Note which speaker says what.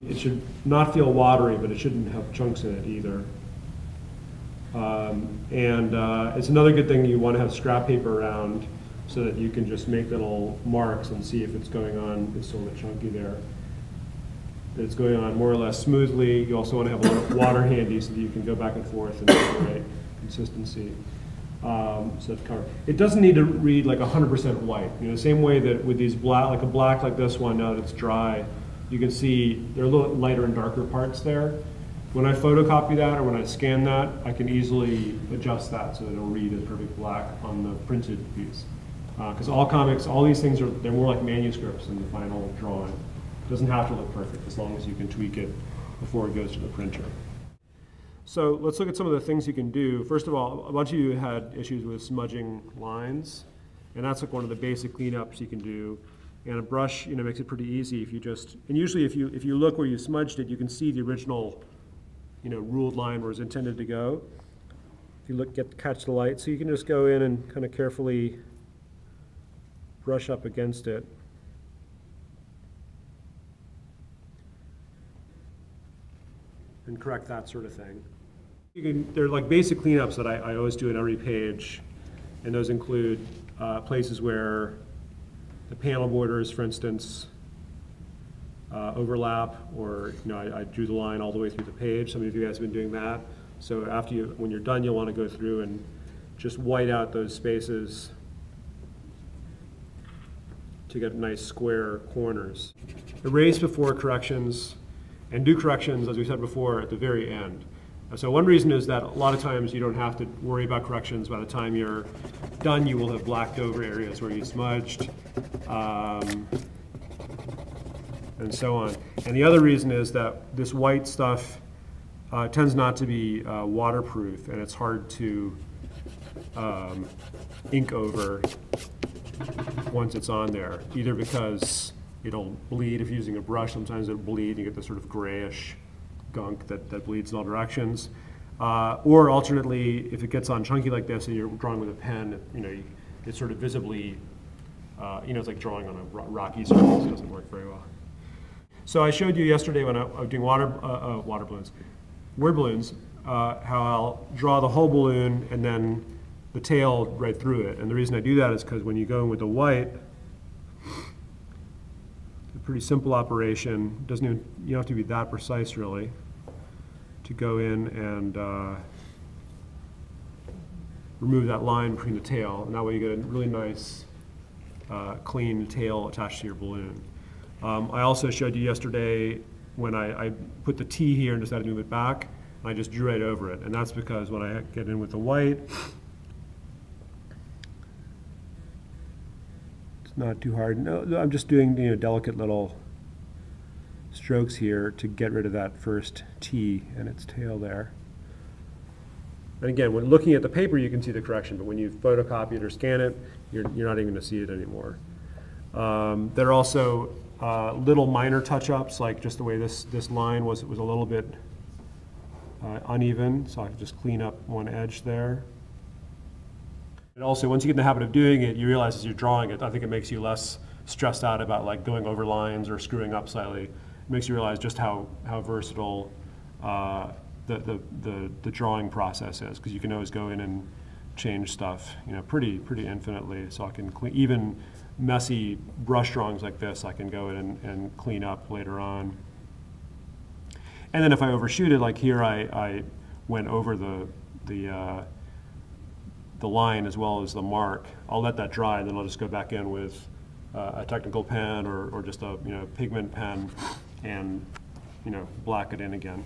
Speaker 1: It should not feel watery, but it shouldn't have chunks in it either. It's another good thing you want to have scrap paper around so that you can just make little marks and see if it's going on, it's still a bit chunky there. That it's going on more or less smoothly. You also want to have a lot of water handy so that you can go back and forth and get the right consistency. So that's covered. It doesn't need to read like 100% white. You know, the same way that with these black, like a black like this one, now that it's dry, you can see there are a little lighter and darker parts there. When I photocopy that or when I scan that, I can easily adjust that so that it'll read as perfect black on the printed piece. Because all comics, all these things they're more like manuscripts in the final drawing. It doesn't have to look perfect as long as you can tweak it before it goes to the printer. So let's look at some of the things you can do. First of all, a bunch of you had issues with smudging lines, and that's like one of the basic cleanups you can do. And a brush, you know, makes it pretty easy if you just, and usually if you look where you smudged it, you can see the original, you know, ruled line where it's intended to go. If you look, catch the light, so you can just go in and kind of carefully brush up against it. And correct that sort of thing. They're like basic cleanups that I always do in every page, and those include places where the panel borders, for instance, overlap, or you know, I drew the line all the way through the page. Some of you guys have been doing that. So after when you're done, you'll want to go through and just white out those spaces to get nice square corners. Erase before corrections, and do corrections, as we said before, at the very end. So one reason is that a lot of times you don't have to worry about corrections. By the time you're done, you will have blacked over areas where you smudged, and so on. And the other reason is that this white stuff tends not to be waterproof, and it's hard to ink over once it's on there, either because it'll bleed if you're using a brush. Sometimes it'll bleed, you get this sort of grayish gunk that bleeds in all directions. Or alternately, if it gets on chunky like this and you're drawing with a pen, you know, it's sort of visibly, you know, it's like drawing on a rocky surface. It doesn't work very well. So I showed you yesterday when I was doing word balloons, how I'll draw the whole balloon and then the tail right through it. And the reason I do that is because when you go in with the white, pretty simple operation. Doesn't even, you don't have to be that precise really to go in and remove that line between the tail, and that way you get a really nice clean tail attached to your balloon. I also showed you yesterday when I put the T here and decided to move it back, and I just drew right over it, and that's because when I get in with the white, not too hard. No, I'm just doing, you know, delicate little strokes here to get rid of that first T and its tail there. And again, when looking at the paper, you can see the correction, but when you photocopy it or scan it, you're not even going to see it anymore. There are also little minor touch-ups, like just the way this line was a little bit uneven, so I can just clean up one edge there. And also, once you get in the habit of doing it, you realize as you're drawing it, I think it makes you less stressed out about like going over lines or screwing up slightly. It makes you realize just how versatile the drawing process is, because you can always go in and change stuff, you know, pretty infinitely. So I can even messy brush drawings like this, I can go in and clean up later on. And then if I overshoot it, like here, I went over the line as well as the mark. I'll let that dry, and then I'll just go back in with a technical pen or just a, you know, pigment pen and, you know, black it in again.